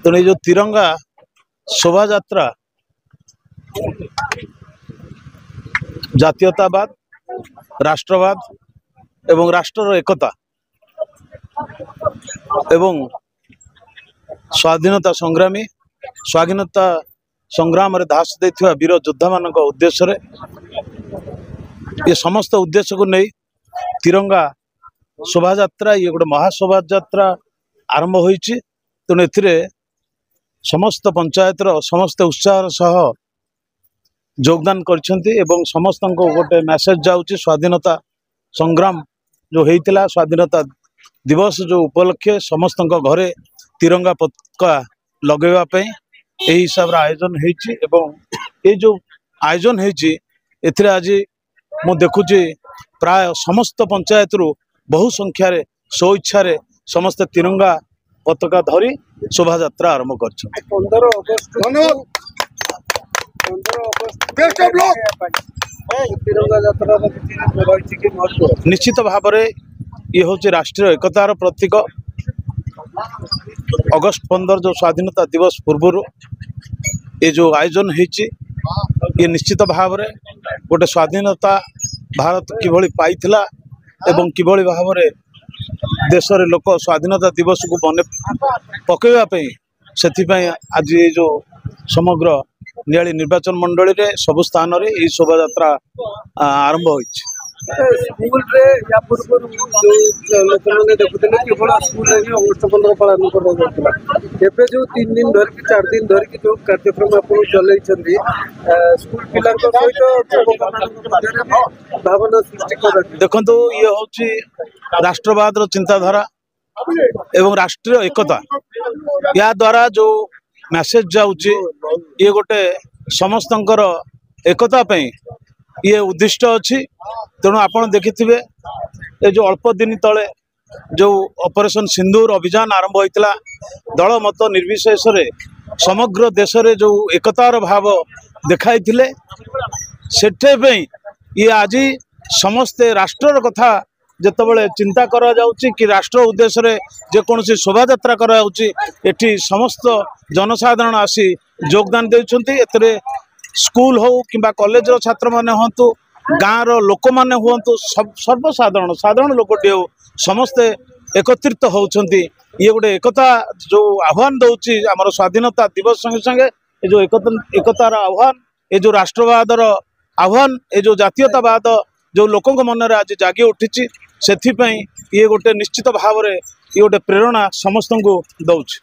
तेणु जो तिरंगा शोभा यात्रा जातीयतावाद राष्ट्रवाद एवं राष्ट्र एकता एवं स्वाधीनता संग्रामी स्वाधीनता संग्राम रे धास देथिबा वीर योद्धा मानक उद्देश्य रे ये समस्त उद्देश्य को नहीं तिरंगा शोभा यात्रा ये गोटे महाशोभा यात्रा आरंभ होईछि। तेणु एथिरे समस्त पंचायत समस्त उत्साह सह योगदान करछन्ति एवं समस्त को गोटे मैसेज जाउछि स्वाधीनता संग्राम जो हेइतिला स्वाधीनता दिवस जो उपलक्षे समस्त घरे तिरंगा पताका लगेवा पई एही हिसाब रे आयोजन हेइछि एवं ए जो आयोजन हेइछि एथिरे आज मु देखुछि प्राय समस्त पंचायत रु बहु संख्या रे स्वेच्छा रे समस्त तिरंगा पताका धरी शोभा यात्रा आरंभ कर निश्चित भाव में ये हूँ राष्ट्रीय एकतार प्रतीक। अगस्त 15 जो स्वाधीनता दिवस पूर्व ये जो आयोजन होती ये निश्चित भाव में गोटे स्वाधीनता भारत किभली पाइथिला एवं किभली भाव में देश रे लोक स्वाधीनता दिवस को मन पकईवाई से आज ये जो समग्र नियाली निर्वाचन मंडली रे सबु स्थान रे यही शोभा यात्रा आरंभ होइछि। स्कूल रे या पूर्व जो लोक माने देखुतले केवल स्कूल रे अगस्त 15 पालन करबा एबे जो 3 दिन धर की 4 दिन धर की जो कार्यक्रम आपण चलै छथि स्कूल पिला को सहित भावना सृष्टि कर देखंतु ये होछि राष्ट्रवाद रो चिंताधारा एवं राष्ट्रीय एकता या द्वारा जो मैसेज जाउछि ये गोटे समस्तंकर एकता पई ये उद्दिष्ट अच्छी। तेणु आपण देखिथिबे ए जो अल्प दिन तले जो ऑपरेशन सिंदूर अभियान आरंभ होइतला दल मत निर्विशेष रे समग्र देश रे जो एकतार भाव देखाइथिले सेठे पई ये आज समस्ते राष्ट्रर कथा जेतबेले चिंता करा जाउची कि राष्ट्र उद्देश्य रे जे कोनसी शोभा यात्रा करा जाउची एठी समस्त जनसाधारण आसी योगदान देउछंती। एतरे स्कूल हो किंबा कॉलेज रो छात्र माने होंतु गाँव रो लोक माने होंतु सर्वसाधारण साधारण लोकटी हो समस्ते एकत्रित होउछंती। ये गोटे एकता जो आह्वान दउची हमर स्वाधीनता दिवस संगे संगे ए जो एकतार आह्वान ए जो राष्ट्रवाद रो आह्वान ए जो जातीयतावाद जो लोकों मन रे आज जागी उठी से ये गोटे निश्चित भाव में ये गोटे प्रेरणा समस्त को दौच।